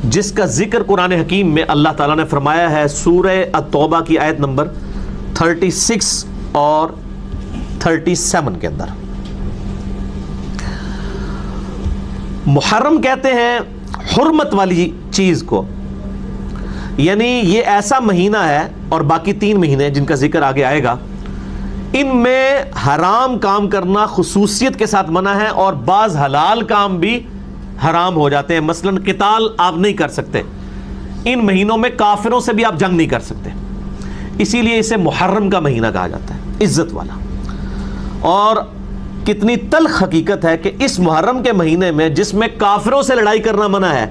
جس کا ذکر قرآن حکیم میں اللہ تعالیٰ نے فرمایا ہے سورہ التوبہ کی آیت نمبر 36 اور 37 کے اندر۔ محرم کہتے ہیں حرمت والی چیز کو، یعنی یہ ایسا مہینہ ہے، اور باقی 3 مہینے جن کا ذکر آگے آئے گا، ان میں حرام کام کرنا خصوصیت کے ساتھ منع ہے، اور بعض حلال کام بھی حرام ہو جاتے ہیں۔ مثلا قتال آپ نہیں کر سکتے، ان مہینوں میں کافروں سے بھی آپ جنگ نہیں کر سکتے، اسی لیے اسے محرم کا مہینہ کہا جاتا ہے، عزت والا۔ اور کتنی تلخ حقیقت ہے کہ اس محرم کے مہینے میں جس میں کافروں سے لڑائی کرنا منع ہے،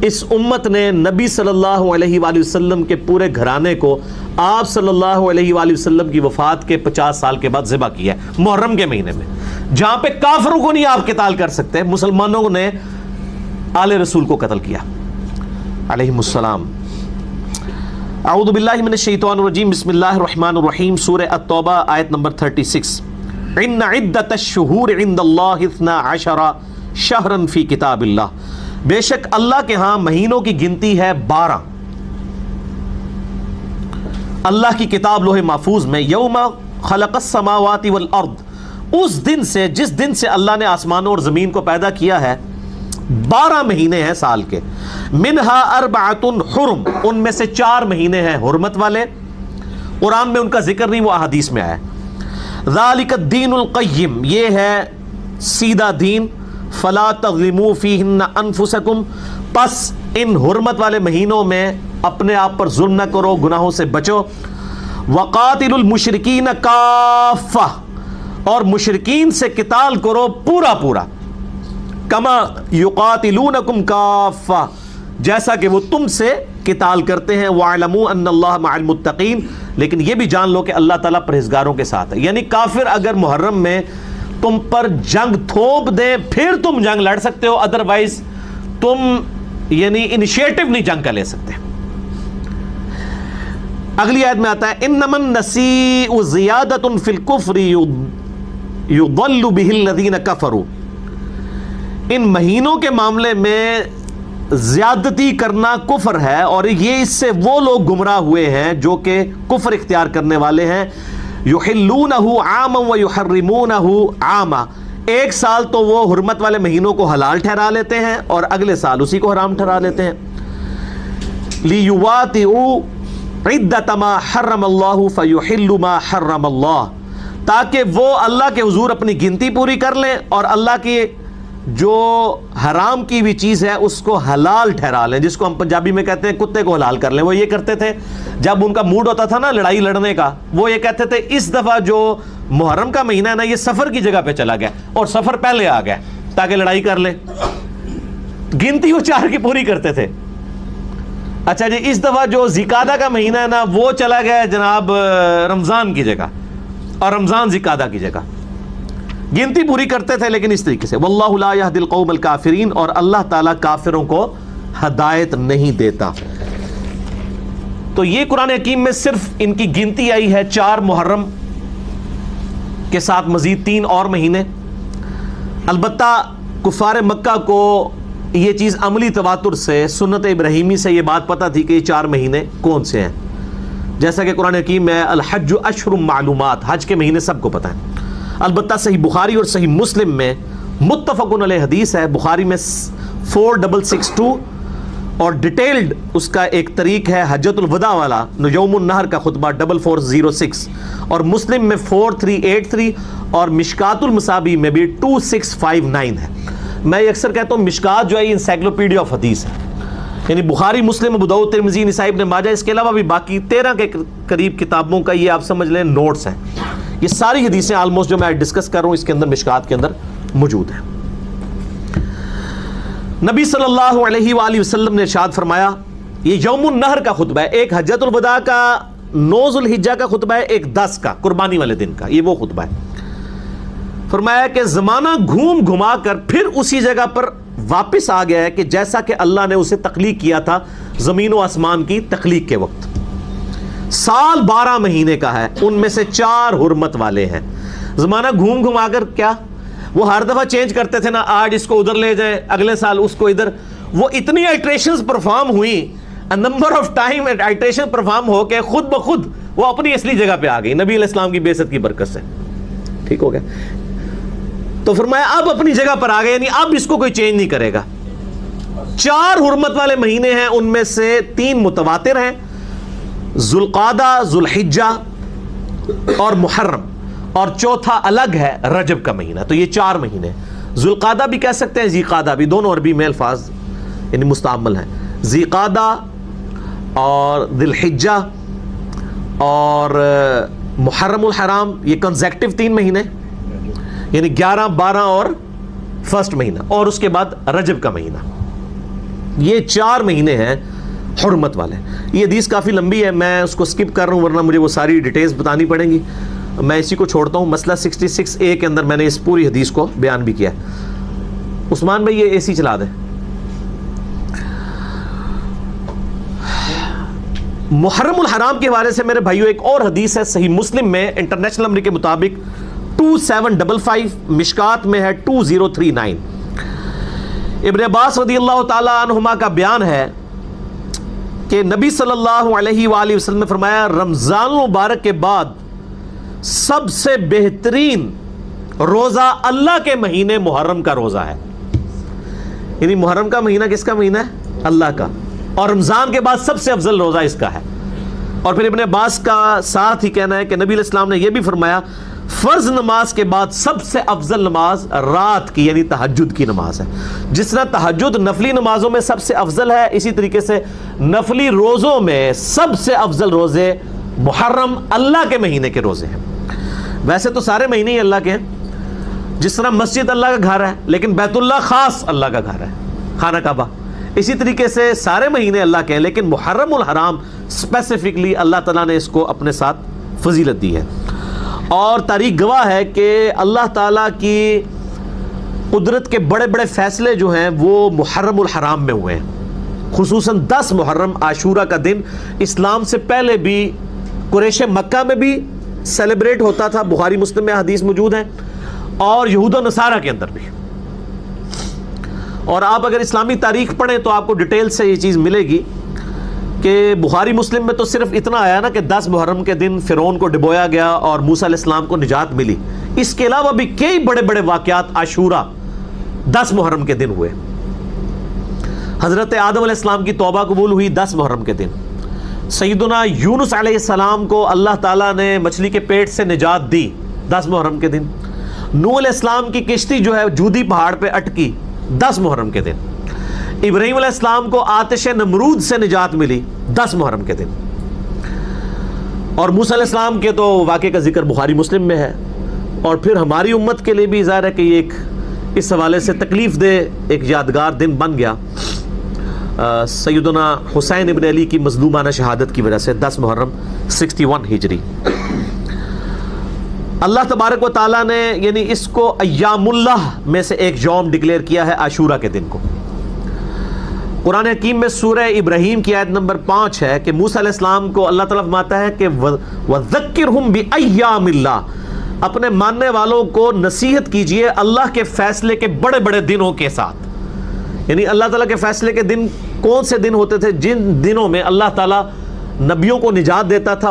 اس امت نے نبی صلی اللہ علیہ وآلہ وسلم کے پورے گھرانے کو آپ صلی اللہ علیہ وآلہ وسلم کی وفات کے 50 سال کے بعد ذبح کیا ہے محرم کے مہینے میں، جہاں پہ کافروں کو نہیں آپ قتال کر سکتے، مسلمانوں نے آل رسول کو قتل کیا علیہم السلام۔ اعوذ باللہ من الشیطان الرجیم، بسم اللہ الرحمن الرحیم، سورہ التوبہ آیت نمبر 36۔ ان عدت الشہور عند اللہ 12 شہرا فی کتاب اللہ، بے شک اللہ کے ہاں مہینوں کی گنتی ہے 12 اللہ کی کتاب لوح محفوظ میں، یوم خلق السماوات والارض، اس دن سے جس دن سے اللہ نے آسمانوں اور زمین کو پیدا کیا ہے 12 مہینے ہیں سال کے، منہا اربعۃ حرم، ان میں سے 4 مہینے ہیں حرمت والے، قرآن میں ان کا ذکر نہیں، وہ احادیث میں آیا ہے۔ ذالک الدین القیم، یہ ہے سیدھا دین، فلا تظلموا فیہن انفسکم، پس ان حرمت والے مہینوں میں اپنے آپ پر ظلم نہ کرو، گناہوں سے بچو۔ وقاتلوا المشرکین کافہ، اور مشرکین سے قتال کرو پورا پورا، کما یقاتلونکم کافہ، جیسا کہ وہ تم سے قتال کرتے ہیں۔ وَاعْلَمُوا أَنَّ اللَّهَ مَعَ الْمُتَّقِينَ، لیکن یہ بھی جان لو کہ اللہ تعالیٰ پرہیزگاروں کے ساتھ ہے۔ یعنی کافر اگر محرم میں تم پر جنگ تھوپ دیں پھر تم جنگ لڑ سکتے ہو، ادروائز تم یعنی انیشیٹو نہیں جنگ کا لے سکتے۔ اگلی آیت میں آتا ہے انما النسیء زیادۃ فی الکفر یضل بہ الذین کفروا، ان مہینوں کے معاملے میں زیادتی کرنا کفر ہے، اور یہ اس سے وہ لوگ گمراہ ہوئے ہیں جو کہ کفر اختیار کرنے والے ہیں۔ یحلونہ عاما ویحرمونہ عاما، ایک سال تو وہ حرمت والے مہینوں کو حلال ٹھہرا لیتے ہیں اور اگلے سال اسی کو حرام ٹھہرا لیتے ہیں۔ لیواطئوا عدۃ ما حرم اللہ فیحلوا ما حرم اللہ، تاکہ وہ اللہ کے حضور اپنی گنتی پوری کر لیں اور اللہ کی جو حرام کی بھی چیز ہے اس کو حلال ٹھہرا لیں، جس کو ہم پنجابی میں کہتے ہیں کتے کو حلال کر لیں۔ وہ یہ کرتے تھے جب ان کا موڈ ہوتا تھا نا لڑائی لڑنے کا، وہ یہ کہتے تھے اس دفعہ جو محرم کا مہینہ ہے نا یہ سفر کی جگہ پہ چلا گیا اور سفر پہلے آ گیا تاکہ لڑائی کر لیں، گنتی وہ 4 کی پوری کرتے تھے۔ اچھا جی اس دفعہ جو ذیقعدہ کا مہینہ ہے نا وہ چلا گیا جناب رمضان کی جگہ، اور رمضان ذیقعدہ کی جگہ، گنتی پوری کرتے تھے لیکن اس طریقے سے۔ واللہ لا یہدی القوم الکافرین، اور اللہ تعالیٰ کافروں کو ہدایت نہیں دیتا۔ تو یہ قرآن حکیم میں صرف ان کی گنتی آئی ہے 4 محرم کے ساتھ مزید 3 اور مہینے۔ البتہ کفار مکہ کو یہ چیز عملی تواتر سے سنت ابراہیمی سے یہ بات پتہ تھی کہ یہ 4 مہینے کون سے ہیں، جیسا کہ قرآن حکیم میں الحج اشہر معلومات، حج کے مہینے سب کو پتہ ہیں۔ البتہ صحیح بخاری اور صحیح مسلم میں متفق علیہ حدیث ہے، بخاری میں 4662 اور ڈیٹیلڈ اس کا ایک طریق ہے حجۃ الوداع والا یوم النہر کا خطبہ 4406، اور مسلم میں 4383 اور مشکات المصابیح میں بھی 2659 ہے۔ میں اکثر کہتا ہوں مشکات جو ہے یہ انسائکلوپیڈیا آف حدیث ہے، یعنی بخاری مسلم ابو داؤد ترمذی نسائی ابن ماجہ، اس کے علاوہ بھی باقی 13 کے قریب کتابوں کا یہ آپ سمجھ لیں نوٹس ہیں۔ یہ ساری حدیثیں آلموسٹ جو میں ڈسکس کر رہا ہوں اس کے اندر مشکات کے اندر موجود ہیں۔ نبی صلی اللہ علیہ وآلہ وسلم نے ارشاد فرمایا، یہ یوم النہر کا خطبہ ہے، ایک حجۃ الوداع کا 9 ذو الحجہ کا خطبہ ہے، ایک 10 کا قربانی والے دن کا، یہ وہ خطبہ ہے۔ فرمایا کہ زمانہ گھوم گھما کر پھر اسی جگہ پر واپس آ گیا ہے کہ جیسا کہ اللہ نے اسے تخلیق کیا تھا زمین و آسمان کی تخلیق کے وقت۔ سال 12 مہینے کا ہے، ان میں سے 4 حرمت والے ہیں۔ زمانہ گھوم گھما کر کیا وہ ہر دفعہ چینج کرتے تھے نا، آج اس کو ادھر لے جائیں، اگلے سال اس کو ادھر، وہ اتنی آئٹریشنز پرفارم ہوئی، number of time iteration perform ہو کے خود بخود وہ اپنی اصلی جگہ پہ آ گئی نبی علیہ السلام کی بعثت کی برکت سے. ٹھیک ہو گیا؟ تو فرمایا اب اپنی جگہ پر آ گئے، یعنی اب اس کو کوئی چینج نہیں کرے گا. 4 حرمت والے مہینے ہیں، ان میں سے 3 متواتر ہیں، ذوالقعدہ، ذوالحجہ اور محرم، اور چوتھا الگ ہے رجب کا مہینہ. تو یہ 4 مہینے. ذوالقعدہ بھی کہہ سکتے ہیں، ذی قعدہ بھی، دونوں عربی میں الفاظ یعنی مستعمل ہیں. ذی قعدہ اور ذی الحجہ اور محرم الحرام، یہ کنزیکٹو 3 مہینے، یعنی 11، 12 اور فرسٹ مہینہ، اور اس کے بعد رجب کا مہینہ. یہ 4 مہینے ہیں حرمت والے. یہ حدیث کافی لمبی ہے، میں اس کو سکپ کر رہا ہوں ورنہ مجھے وہ ساری ڈیٹیلز بتانی پڑیں گی. میں اسی کو چھوڑتا ہوں. مسئلہ 66A کے اندر میں نے اس پوری حدیث کو بیان بھی کیا ہے. عثمان بھائی یہ AC چلا دیں. محرم الحرام کے حوالے سے میرے بھائیو ایک اور حدیث ہے صحیح مسلم میں انٹرنیشنل نمبر کے مطابق 2755، مشکات میں ہے 2039. ابن عباس رضی اللہ تعالی عنہما کا بیان ہے کہ نبی صلی اللہ علیہ وآلہ وسلم نے فرمایا رمضان المبارک کے بعد سب سے بہترین روزہ اللہ کے مہینے محرم کا روزہ ہے. یعنی محرم کا مہینہ کس کا مہینہ ہے؟ اللہ کا. اور رمضان کے بعد سب سے افضل روزہ اس کا ہے. اور پھر ابن عباس کا ساتھ ہی کہنا ہے کہ نبی علیہ السلام نے یہ بھی فرمایا فرض نماز کے بعد سب سے افضل نماز رات کی یعنی تہجد کی نماز ہے. جس طرح تہجد نفلی نمازوں میں سب سے افضل ہے، اسی طریقے سے نفلی روزوں میں سب سے افضل روزے محرم اللہ کے مہینے کے روزے ہیں. ویسے تو سارے مہینے ہی اللہ کے ہیں، جس طرح مسجد اللہ کا گھر ہے لیکن بیت اللہ خاص اللہ کا گھر ہے، خانہ کعبہ. اسی طریقے سے سارے مہینے اللہ کے ہیں لیکن محرم الحرام اسپیسیفکلی اللہ تعالیٰ نے اس کو اپنے ساتھ فضیلت دی ہے. اور تاریخ گواہ ہے کہ اللہ تعالیٰ کی قدرت کے بڑے بڑے فیصلے جو ہیں وہ محرم الحرام میں ہوئے ہیں. خصوصاً 10 محرم عاشورہ کا دن اسلام سے پہلے بھی قریش مکہ میں بھی سیلیبریٹ ہوتا تھا، بخاری مسلم میں حدیث موجود ہیں، اور یہود و نصارہ کے اندر بھی. اور آپ اگر اسلامی تاریخ پڑھیں تو آپ کو ڈیٹیل سے یہ چیز ملے گی کہ بخاری مسلم میں تو صرف اتنا آیا نا کہ 10 محرم کے دن فرعون کو ڈبویا گیا اور موسیٰ علیہ السلام کو نجات ملی. اس کے علاوہ بھی کئی بڑے بڑے واقعات عاشورہ 10 محرم کے دن ہوئے. حضرت آدم علیہ السلام کی توبہ قبول ہوئی 10 محرم کے دن. سیدنا یونس علیہ السلام کو اللہ تعالیٰ نے مچھلی کے پیٹ سے نجات دی 10 محرم کے دن. نوح علیہ السلام کی کشتی جو ہے جودی پہاڑ پہ اٹکی 10 محرم کے دن. ابراہیم علیہ السلام کو آتش نمرود سے نجات ملی 10 محرم کے دن. اور موسیٰ علیہ السلام کے تو واقعے کا ذکر بخاری مسلم میں ہے. اور پھر ہماری امت کے لیے بھی ظاہر ہے کہ یہ ایک اس حوالے سے تکلیف دہ ایک یادگار دن بن گیا سیدنا حسین ابن علی کی مظلومانہ شہادت کی وجہ سے 10 محرم 61 ہجری. اللہ تبارک و تعالیٰ نے یعنی اس کو ایام اللہ میں سے ایک یوم ڈکلیئر کیا ہے عاشورہ کے دن کو. قرآن حکیم میں سورہ ابراہیم کی آیت نمبر 5 ہے کہ موسیٰ علیہ السلام کو اللہ تعالیٰ فرماتا ہے کہ وَذَكِّرْهُمْ بِأَيَّامِ اللَّهِ، اپنے ماننے والوں کو نصیحت کیجئے اللہ کے فیصلے کے بڑے بڑے دنوں کے ساتھ. یعنی اللہ تعالیٰ کے فیصلے کے دن کون سے دن ہوتے تھے؟ جن دنوں میں اللہ تعالیٰ نبیوں کو نجات دیتا تھا